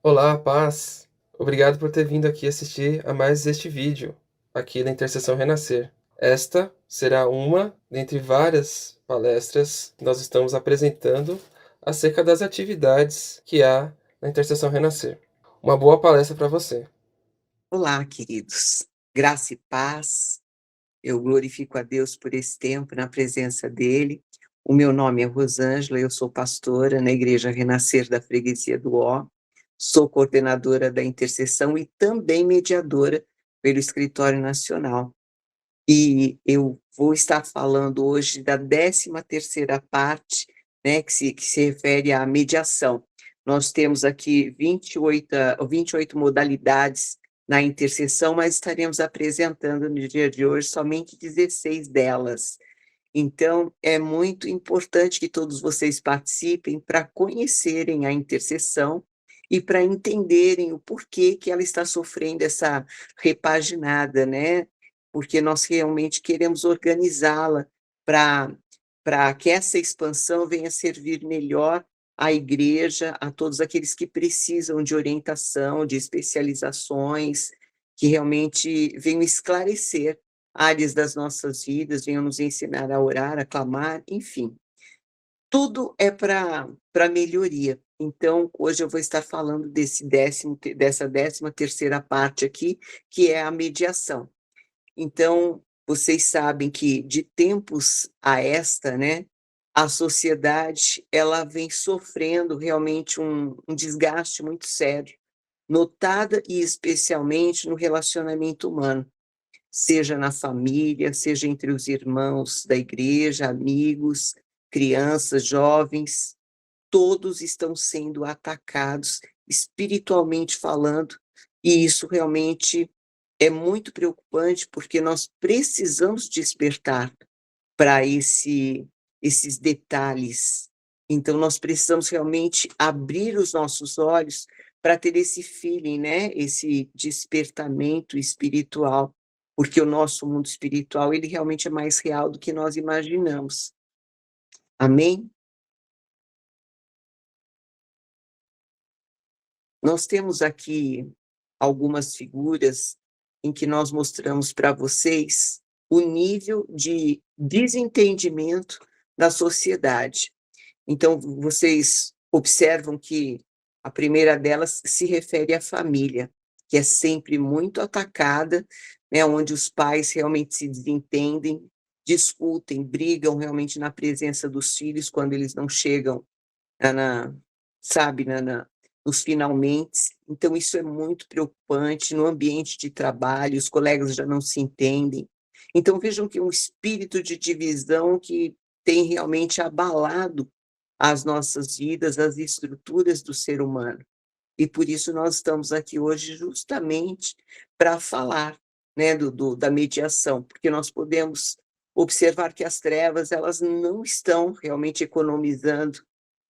Olá, paz. Obrigado por ter vindo aqui assistir a mais este vídeo, aqui da Intercessão Renascer. Esta será uma dentre várias palestras que nós estamos apresentando acerca das atividades que há na Intercessão Renascer. Uma boa palestra para você. Olá, queridos. Graça e paz. Eu glorifico a Deus por esse tempo na presença dele. O meu nome é Rosângela, eu sou pastora na Igreja Renascer da Freguesia do Ó. Sou coordenadora da intercessão e também mediadora pelo Escritório Nacional. E eu vou estar falando hoje da 13ª parte, né, que se refere à mediação. Nós temos aqui 28 modalidades na intercessão, mas estaremos apresentando no dia de hoje somente 16 delas. Então, é muito importante que todos vocês participem para conhecerem a intercessão e para entenderem o porquê que ela está sofrendo essa repaginada, né? Porque nós realmente queremos organizá-la para que essa expansão venha servir melhor à igreja, a todos aqueles que precisam de orientação, de especializações, que realmente venham esclarecer áreas das nossas vidas, venham nos ensinar a orar, a clamar, enfim. Tudo é para melhoria. Então, hoje eu vou estar falando dessa 13ª parte aqui, que é a mediação. Então, vocês sabem que de tempos a esta, né, a sociedade ela vem sofrendo realmente um desgaste muito sério, notada e especialmente no relacionamento humano, seja na família, seja entre os irmãos da igreja, amigos, crianças, jovens, todos estão sendo atacados espiritualmente falando, e isso realmente é muito preocupante, porque nós precisamos despertar para esses detalhes. Então nós precisamos realmente abrir os nossos olhos para ter esse feeling, né, esse despertamento espiritual, porque o nosso mundo espiritual, ele realmente é mais real do que nós imaginamos. Amém? Nós temos aqui algumas figuras em que nós mostramos para vocês o nível de desentendimento da sociedade. Então, vocês observam que a primeira delas se refere à família, que é sempre muito atacada, né, onde os pais realmente se desentendem, discutem, brigam realmente na presença dos filhos quando eles não chegam na sabe, nos finalmentes. Então isso é muito preocupante. No ambiente de trabalho, os colegas já não se entendem. Então vejam que um espírito de divisão que tem realmente abalado as nossas vidas, as estruturas do ser humano. E por isso nós estamos aqui hoje justamente para falar, né, da mediação, porque nós podemos observar que as trevas, elas não estão realmente economizando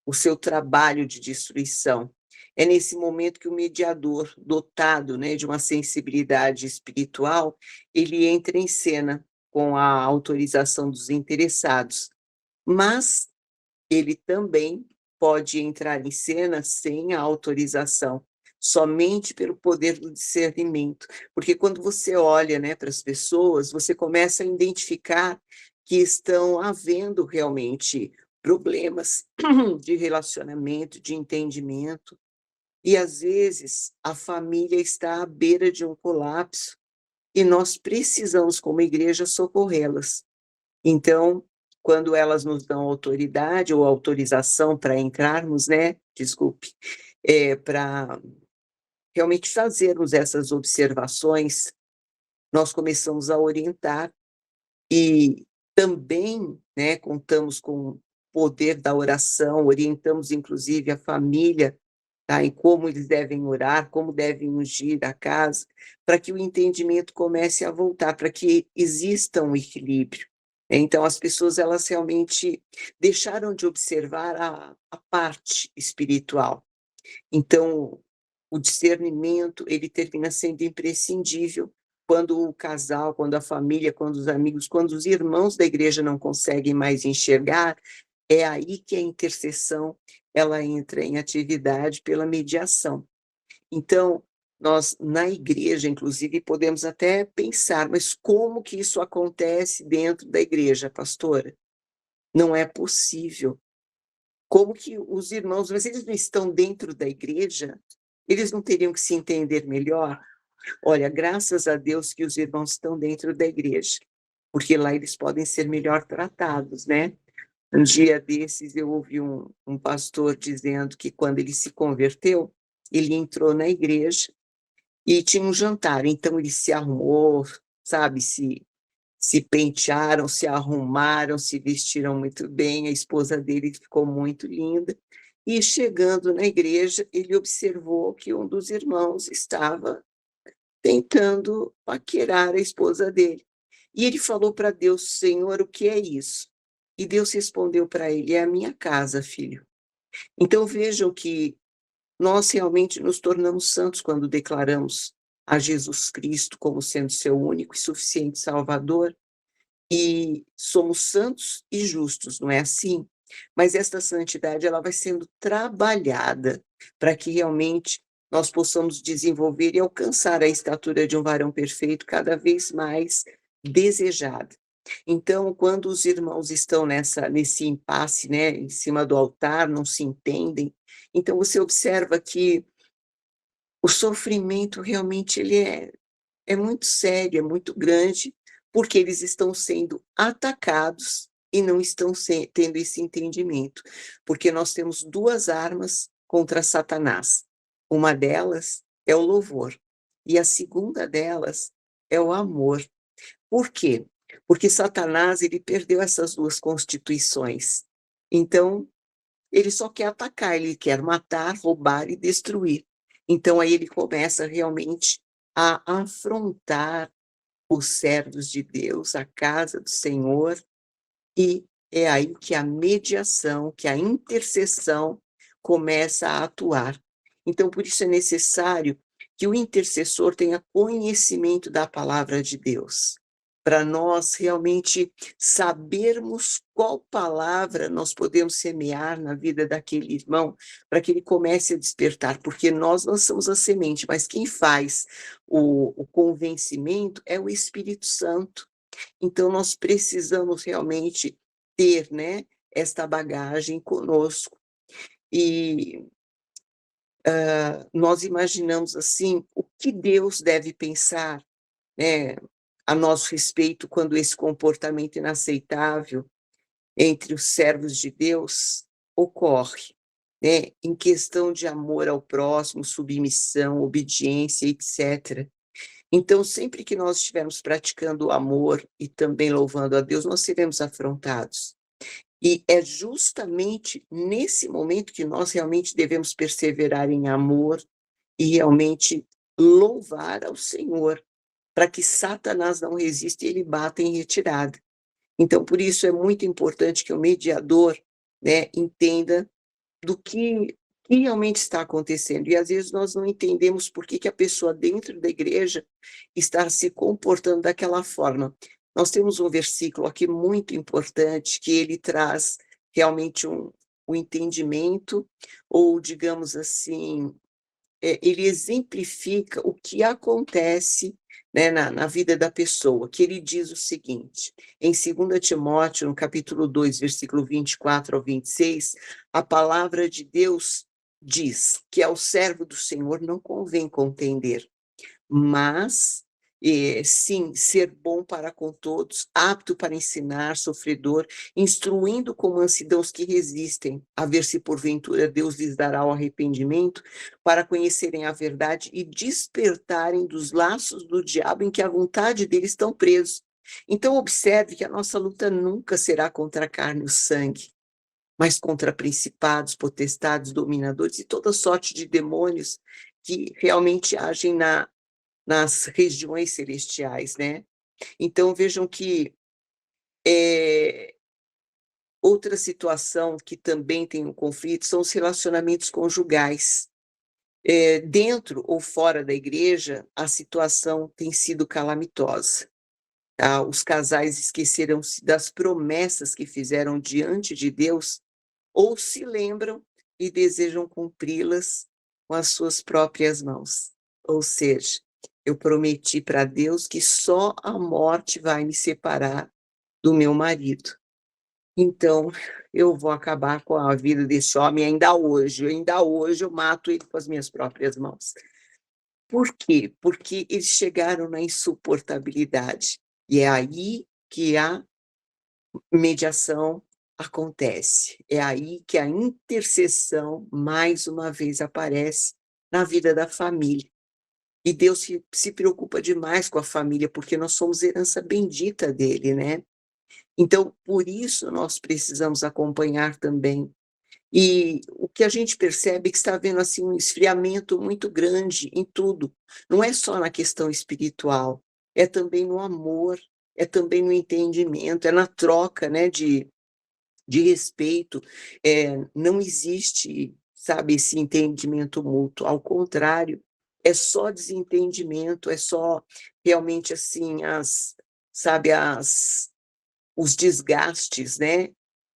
o seu trabalho de destruição. É nesse momento que o mediador, dotado, né, de uma sensibilidade espiritual, ele entra em cena com a autorização dos interessados. Mas ele também pode entrar em cena sem a autorização, somente pelo poder do discernimento. Porque quando você olha, né, para as pessoas, você começa a identificar que estão havendo realmente problemas de relacionamento, de entendimento, e às vezes a família está à beira de um colapso e nós precisamos, como igreja, socorrê-las. Então, quando elas nos dão autoridade ou autorização para entrarmos, né, desculpe, para realmente fazermos essas observações, nós começamos a orientar e também, né, contamos com o poder da oração, orientamos inclusive a família, tá, em como eles devem orar, como devem ungir a casa, para que o entendimento comece a voltar, para que exista um equilíbrio. Então as pessoas, elas realmente deixaram de observar a parte espiritual. Então, o discernimento, ele termina sendo imprescindível quando o casal, quando a família, quando os amigos, quando os irmãos da igreja não conseguem mais enxergar, é aí que a intercessão, ela entra em atividade pela mediação. Então, nós na igreja, inclusive, podemos até pensar: "Mas como que isso acontece dentro da igreja, pastora?". Não é possível. Como que os irmãos, mas eles não estão dentro da igreja? Eles não teriam que se entender melhor? Olha, graças a Deus que os irmãos estão dentro da igreja, porque lá eles podem ser melhor tratados, né. Um dia desses eu ouvi um pastor dizendo que quando ele se converteu, ele entrou na igreja e tinha um jantar, então ele se arrumou, sabe, se pentearam, se arrumaram, se vestiram muito bem, a esposa dele ficou muito linda, e chegando na igreja, ele observou que um dos irmãos estava tentando paquerar a esposa dele. E ele falou para Deus: "Senhor, o que é isso?". E Deus respondeu para ele: "É a minha casa, filho". Então vejam que nós realmente nos tornamos santos quando declaramos a Jesus Cristo como sendo seu único e suficiente Salvador, e somos santos e justos, não é assim? Mas esta santidade ela vai sendo trabalhada para que realmente nós possamos desenvolver e alcançar a estatura de um varão perfeito cada vez mais desejada. Então, quando os irmãos estão nesse impasse, né, em cima do altar, não se entendem, então você observa que o sofrimento realmente ele é muito sério, é muito grande, porque eles estão sendo atacados e não estão tendo esse entendimento. Porque nós temos 2 armas contra Satanás. Uma delas é o louvor, e a segunda delas é o amor. Por quê? Porque Satanás ele perdeu essas 2 constituições. Então, ele só quer atacar, ele quer matar, roubar e destruir. Então aí ele começa realmente a afrontar os servos de Deus, a casa do Senhor, e é aí que a mediação, que a intercessão começa a atuar. Então, por isso é necessário que o intercessor tenha conhecimento da palavra de Deus, para nós realmente sabermos qual palavra nós podemos semear na vida daquele irmão, para que ele comece a despertar, porque nós lançamos a semente, mas quem faz o convencimento é o Espírito Santo. Então nós precisamos realmente ter, né, esta bagagem conosco. E, nós imaginamos, assim, o que Deus deve pensar, né, a nosso respeito quando esse comportamento inaceitável entre os servos de Deus ocorre, né, em questão de amor ao próximo, submissão, obediência, etcétera. Então, sempre que nós estivermos praticando o amor e também louvando a Deus, nós seremos afrontados. E é justamente nesse momento que nós realmente devemos perseverar em amor e realmente louvar ao Senhor, para que Satanás não resista e ele bata em retirada. Então, por isso é muito importante que o mediador, né, entenda do que realmente está acontecendo. E às vezes nós não entendemos por que que a pessoa dentro da igreja está se comportando daquela forma. Nós temos um versículo aqui muito importante que ele traz realmente um entendimento, ou digamos assim, ele exemplifica o que acontece, né, na vida da pessoa, que ele diz o seguinte, em 2 Timóteo, no capítulo 2, versículo 24 ao 26, a palavra de Deus diz que ao servo do Senhor não convém contender, mas, sim, ser bom para com todos, apto para ensinar, sofredor, instruindo com mansidão os que resistem, a ver se porventura Deus lhes dará o arrependimento, para conhecerem a verdade e despertarem dos laços do diabo em que a vontade dele estão presos. Então observe que a nossa luta nunca será contra a carne e o sangue, mas contra principados, potestades, dominadores e toda sorte de demônios que realmente agem nas regiões celestiais, né. Então vejam que, eh, outra situação que também tem um conflito são os relacionamentos conjugais. Dentro ou fora da igreja, a situação tem sido calamitosa, tá. Os casais esqueceram-se das promessas que fizeram diante de Deus, ou se lembram e desejam cumpri-las, com as suas próprias mãos. Ou seja, eu prometi para Deus que só a morte vai me separar do meu marido. Então, eu vou acabar com a vida desse homem ainda hoje eu mato ele com as minhas próprias mãos. Por quê? Porque eles chegaram na insuportabilidade, e é aí que a mediação acontece, é aí que a intercessão mais uma vez aparece na vida da família. E Deus se preocupa demais com a família, porque nós somos herança bendita dele, né. Então, por isso nós precisamos acompanhar também. E o que a gente percebe é que está havendo, assim, um esfriamento muito grande em tudo. Não é só na questão espiritual, é também no amor, é também no entendimento, é na troca, né, de respeito. Não existe, sabe, esse entendimento mútuo, ao contrário, é só desentendimento, é só realmente, assim, as os desgastes, né.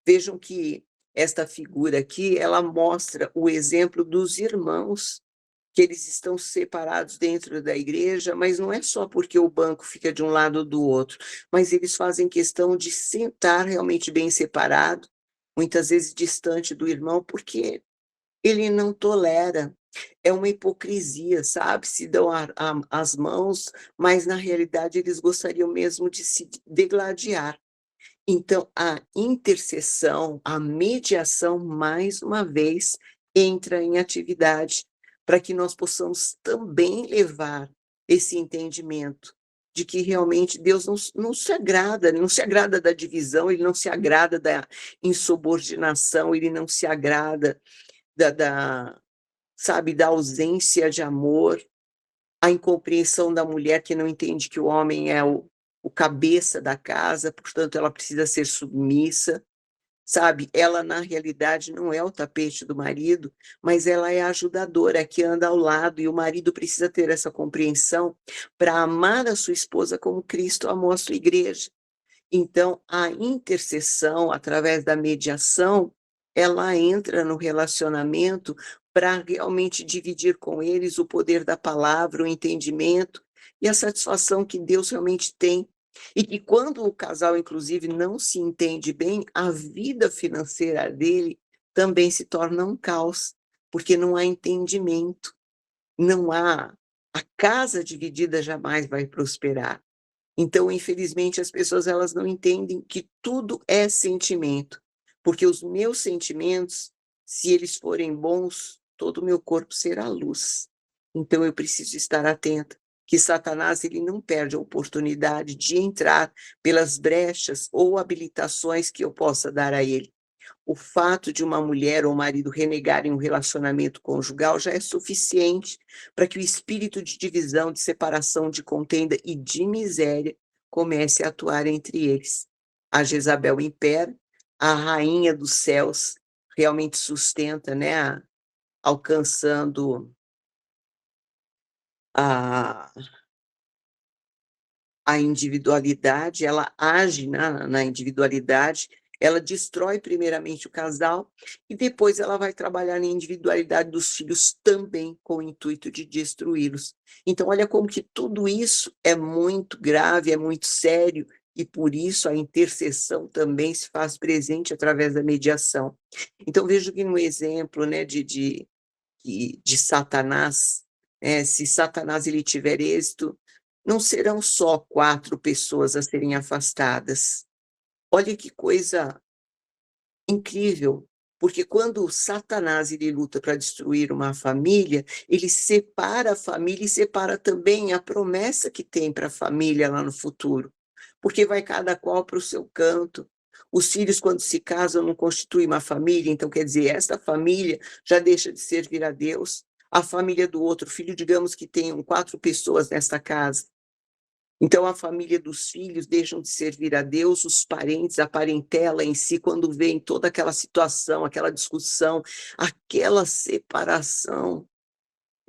Vejam que esta figura aqui, ela mostra o exemplo dos irmãos, que eles estão separados dentro da igreja, mas não é só porque o banco fica de um lado ou do outro, mas eles fazem questão de sentar realmente bem separado, muitas vezes distante do irmão, porque ele não tolera. É uma hipocrisia, sabe, se dão as mãos, mas na realidade eles gostariam mesmo de se degladiar. Então, a intercessão, a mediação, mais uma vez, entra em atividade, para que nós possamos também levar esse entendimento de que realmente Deus não se agrada, ele não se agrada da divisão, ele não se agrada da insubordinação, ele não se agrada da sabe, da ausência de amor, a incompreensão da mulher que não entende que o homem é o cabeça da casa, portanto ela precisa ser submissa, sabe. Ela na realidade não é o tapete do marido, mas ela é a ajudadora, é que anda ao lado, e o marido precisa ter essa compreensão para amar a sua esposa como Cristo amou a sua igreja. Então, a intercessão, através da mediação, ela entra no relacionamento para realmente dividir com eles o poder da palavra, o entendimento e a satisfação que Deus realmente tem. E que quando o casal, inclusive, não se entende bem, a vida financeira dele também se torna um caos, porque não há entendimento, não há a casa dividida jamais vai prosperar. Então, infelizmente, as pessoas elas não entendem que tudo é sentimento, porque os meus sentimentos, se eles forem bons, todo o meu corpo será luz. Então eu preciso estar atenta, que Satanás ele não perde a oportunidade de entrar pelas brechas ou habilitações que eu possa dar a ele. O fato de uma mulher ou um marido renegarem um relacionamento conjugal já é suficiente para que o espírito de divisão, de separação, de contenda e de miséria comece a atuar entre eles. A Jezabel impera, a rainha dos céus realmente sustenta, né, alcançando a a individualidade, ela age na individualidade, ela destrói primeiramente o casal e depois ela vai trabalhar na individualidade dos filhos também com o intuito de destruí-los. Então olha como que tudo isso é muito grave, é muito sério e por isso a intercessão também se faz presente através da mediação. Então vejo que no exemplo, né, de Satanás, se Satanás ele tiver êxito, não serão só 4 pessoas a serem afastadas. Olha que coisa incrível, porque quando Satanás ele luta para destruir uma família, ele separa a família e separa também a promessa que tem para a família lá no futuro, porque vai cada qual para o seu canto. Os filhos quando se casam não constituem uma família, então quer dizer, esta família já deixa de servir a Deus, a família do outro filho, digamos que tenham 4 pessoas nesta casa, então a família dos filhos deixam de servir a Deus, os parentes, a parentela em si, quando veem toda aquela situação, aquela discussão, aquela separação,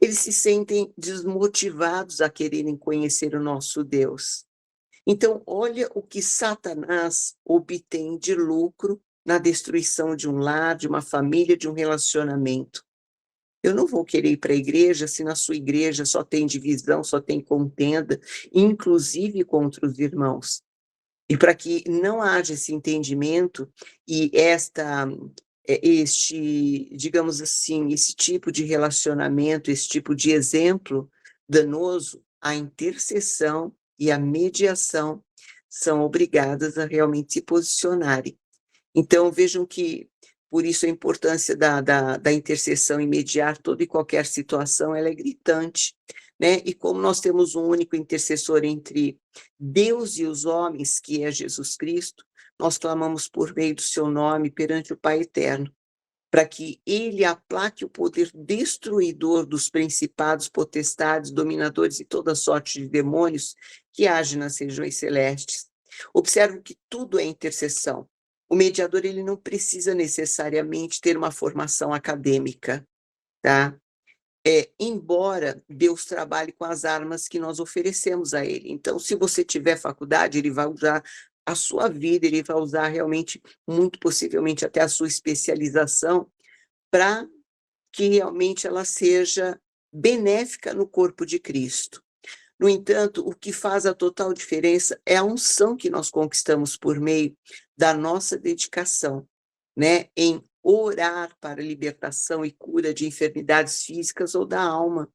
eles se sentem desmotivados a quererem conhecer o nosso Deus. Então olha o que Satanás obtém de lucro na destruição de um lar, de uma família, de um relacionamento. Eu não vou querer ir para a igreja se na sua igreja só tem divisão, só tem contenda, inclusive contra os irmãos. E para que não haja esse entendimento e digamos assim, esse tipo de relacionamento, esse tipo de exemplo danoso, a intercessão e a mediação são obrigadas a realmente se posicionarem. Então vejam que, por isso a importância da intercessão e mediar toda e qualquer situação, ela é gritante, né. E como nós temos um único intercessor entre Deus e os homens, que é Jesus Cristo, nós clamamos por meio do seu nome perante o Pai eterno, para que ele aplaque o poder destruidor dos principados, potestades, dominadores e toda sorte de demônios que age nas regiões celestes. Observe que tudo é intercessão. O mediador, ele não precisa necessariamente ter uma formação acadêmica, tá? Embora Deus trabalhe com as armas que nós oferecemos a ele. Então, se você tiver faculdade, ele vai usar a sua vida, ele vai usar realmente, muito possivelmente até a sua especialização, para que realmente ela seja benéfica no corpo de Cristo. No entanto, o que faz a total diferença é a unção que nós conquistamos por meio da nossa dedicação, né, em orar para libertação e cura de enfermidades físicas ou da alma.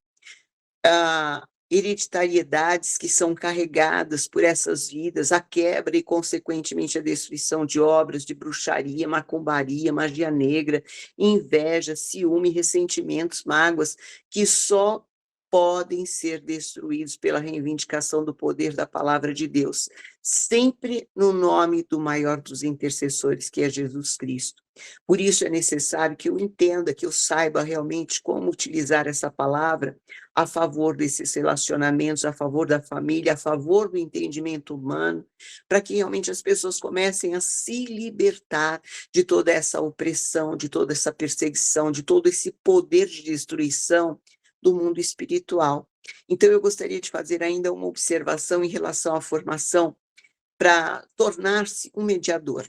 Hereditariedades que são carregadas por essas vidas, a quebra e, consequentemente, a destruição de obras de bruxaria, macumbaria, magia negra, inveja, ciúme, ressentimentos, mágoas, que só podem ser destruídos pela reivindicação do poder da palavra de Deus, sempre no nome do maior dos intercessores, que é Jesus Cristo. Por isso é necessário que eu entenda, que eu saiba realmente como utilizar essa palavra a favor desses relacionamentos, a favor da família, a favor do entendimento humano, para que realmente as pessoas comecem a se libertar de toda essa opressão, de toda essa perseguição, de todo esse poder de destruição do mundo espiritual. Então eu gostaria de fazer ainda uma observação em relação à formação para tornar-se um mediador.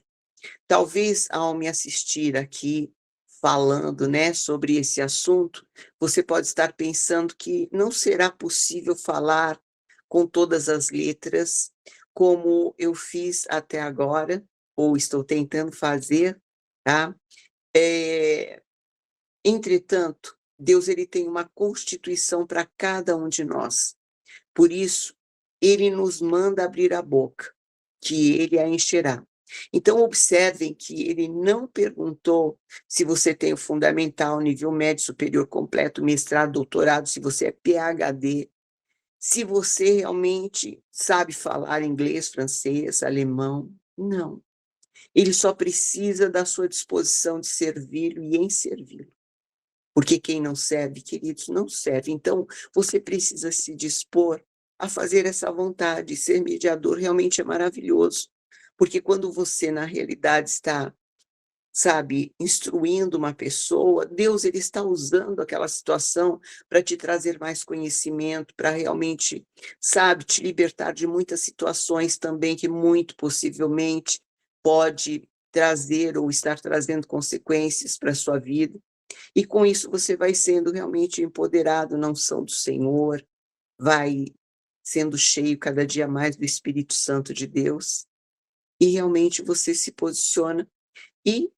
Talvez ao me assistir aqui falando, né, sobre esse assunto, você pode estar pensando que não será possível falar com todas as letras, como eu fiz até agora, ou estou tentando fazer, tá? Eh, Entretanto, Deus, ele tem uma constituição para cada um de nós. Por isso, ele nos manda abrir a boca, que ele a encherá. Então observem que ele não perguntou se você tem o fundamental, nível médio, superior completo, mestrado, doutorado, se você é PhD, se você realmente sabe falar inglês, francês, alemão. Não. Ele só precisa da sua disposição de servi-lo e em servi-lo. Porque quem não serve, queridos, não serve. Então, você precisa se dispor a fazer essa vontade. Ser mediador realmente é maravilhoso, porque quando você, na realidade, está, sabe, instruindo uma pessoa, Deus, ele está usando aquela situação para te trazer mais conhecimento, para realmente, sabe, te libertar de muitas situações também que muito possivelmente pode trazer ou estar trazendo consequências para a sua vida. E com isso você vai sendo realmente empoderado na unção do Senhor, vai sendo cheio cada dia mais do Espírito Santo de Deus, e realmente você se posiciona e,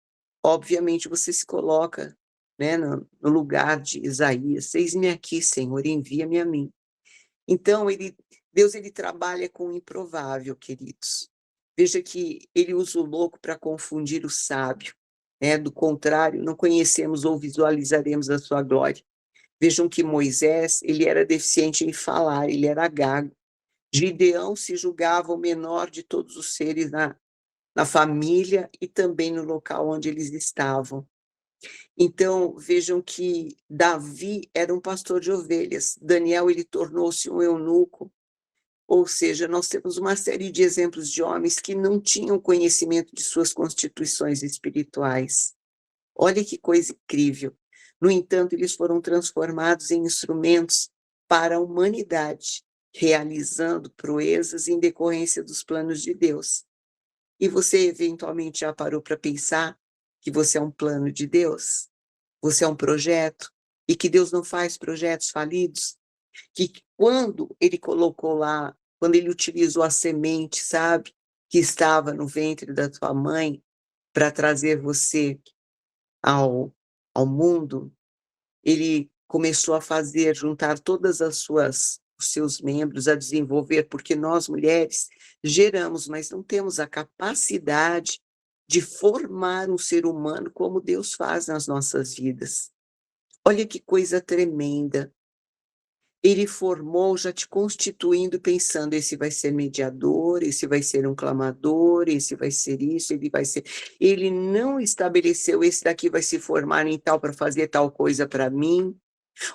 obviamente, você se coloca, né, no lugar de Isaías: "Eis-me aqui, Senhor, envia-me a mim". Então Deus, ele trabalha com o improvável, queridos. Veja que ele usa o louco para confundir o sábio, né, do contrário, não conhecemos ou visualizaremos a sua glória. Vejam que Moisés, ele era deficiente em falar, ele era gago. Gideão se julgava o menor de todos os seres na família e também no local onde eles estavam. Então, vejam que Davi era um pastor de ovelhas, Daniel, ele tornou-se um eunuco, ou seja, nós temos uma série de exemplos de homens que não tinham conhecimento de suas constituições espirituais. Olha que coisa incrível. No entanto, eles foram transformados em instrumentos para a humanidade, realizando proezas em decorrência dos planos de Deus. E você eventualmente já parou para pensar que você é um plano de Deus? Você é um projeto? e que Deus não faz projetos falidos, que quando ele colocou lá, quando ele utilizou a semente, sabe, que estava no ventre da tua mãe para trazer você ao mundo, ele começou a fazer, juntar todas os seus membros, a desenvolver, porque nós mulheres geramos, mas não temos a capacidade de formar um ser humano como Deus faz nas nossas vidas. Olha que coisa tremenda. Ele formou já te constituindo, pensando: esse vai ser mediador, esse vai ser um clamador, esse vai ser isso, ele vai ser. Ele não estabeleceu: esse daqui vai se formar em tal para fazer tal coisa para mim.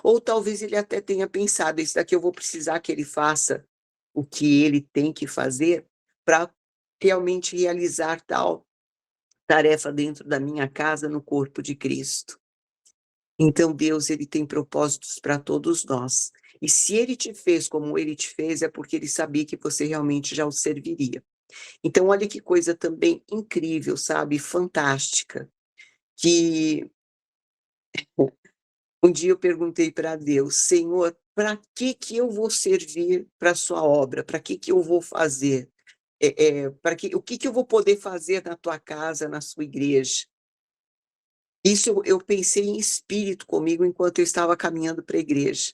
Ou talvez ele até tenha pensado: esse daqui eu vou precisar que ele faça o que ele tem que fazer para realmente realizar tal tarefa dentro da minha casa, no corpo de Cristo. Então Deus, ele tem propósitos para todos nós. E se ele te fez como ele te fez, é porque ele sabia que você realmente já o serviria. Então olha que coisa também incrível, sabe, fantástica, que um dia eu perguntei para Deus: "Senhor, para que eu vou servir para a sua obra? Para que eu vou fazer? Para que o que eu vou poder fazer na tua casa, na sua igreja?". Isso eu pensei em espírito comigo enquanto eu estava caminhando para a igreja.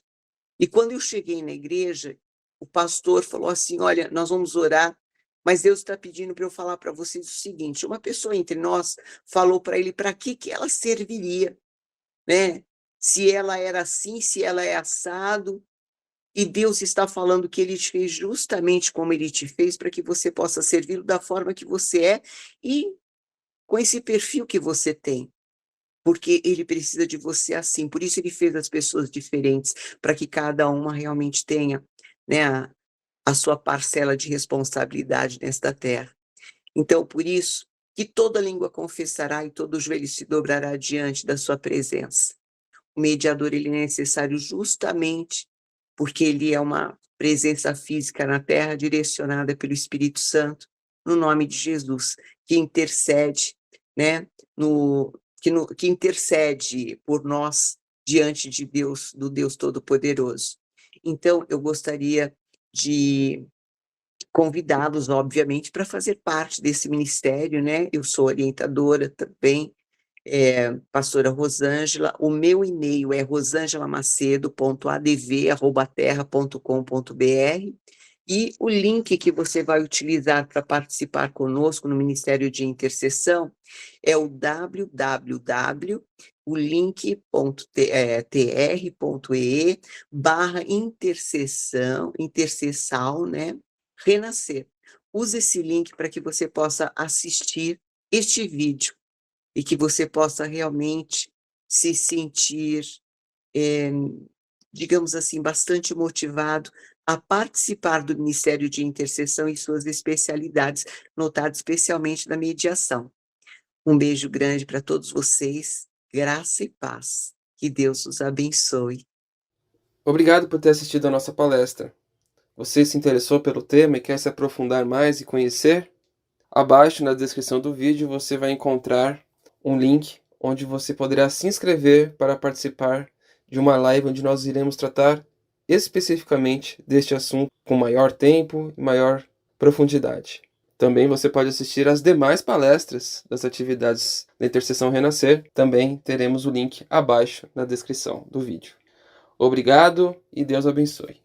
E quando eu cheguei na igreja, o pastor falou assim: "Olha, nós vamos orar, mas Deus está pedindo para eu falar para vocês o seguinte". Uma pessoa entre nós falou para ele para que ela serviria, né, se ela era assim, se ela é assado, e Deus está falando que ele te fez justamente como ele te fez, para que você possa servi-lo da forma que você é e com esse perfil que você tem. Porque ele precisa de você assim, por isso ele fez as pessoas diferentes, para que cada uma realmente tenha, né, a sua parcela de responsabilidade nesta terra. Então, por isso, que toda língua confessará e todo joelho se dobrará diante da sua presença. O mediador, ele é necessário justamente porque ele é uma presença física na terra direcionada pelo Espírito Santo, no nome de Jesus, que intercede, né, que intercede por nós diante de Deus, do Deus Todo-Poderoso. Então, eu gostaria de convidá-los, obviamente, para fazer parte desse ministério, né? Eu sou orientadora também, pastora Rosângela. O meu e-mail é rosangelamacedo.adv@terra.com.br, e o link que você vai utilizar para participar conosco no Ministério de Intercessão é o www, o link.tr.ee/intercessão, intercessal, né, renascer. Use esse link para que você possa assistir este vídeo e que você possa realmente se sentir, eh, digamos assim, bastante motivado a participar do Ministério de Intercessão e suas especialidades, notado especialmente da mediação. Um beijo grande para todos vocês, graça e paz. Que Deus os abençoe. Obrigado por ter assistido a nossa palestra. Você se interessou pelo tema e quer se aprofundar mais e conhecer? Abaixo na descrição do vídeo você vai encontrar um link onde você poderá se inscrever para participar de uma live onde nós iremos tratar especificamente deste assunto com maior tempo e maior profundidade. Também você pode assistir às demais palestras das atividades da Intercessão Renascer. Também teremos o link abaixo na descrição do vídeo. Obrigado e Deus abençoe.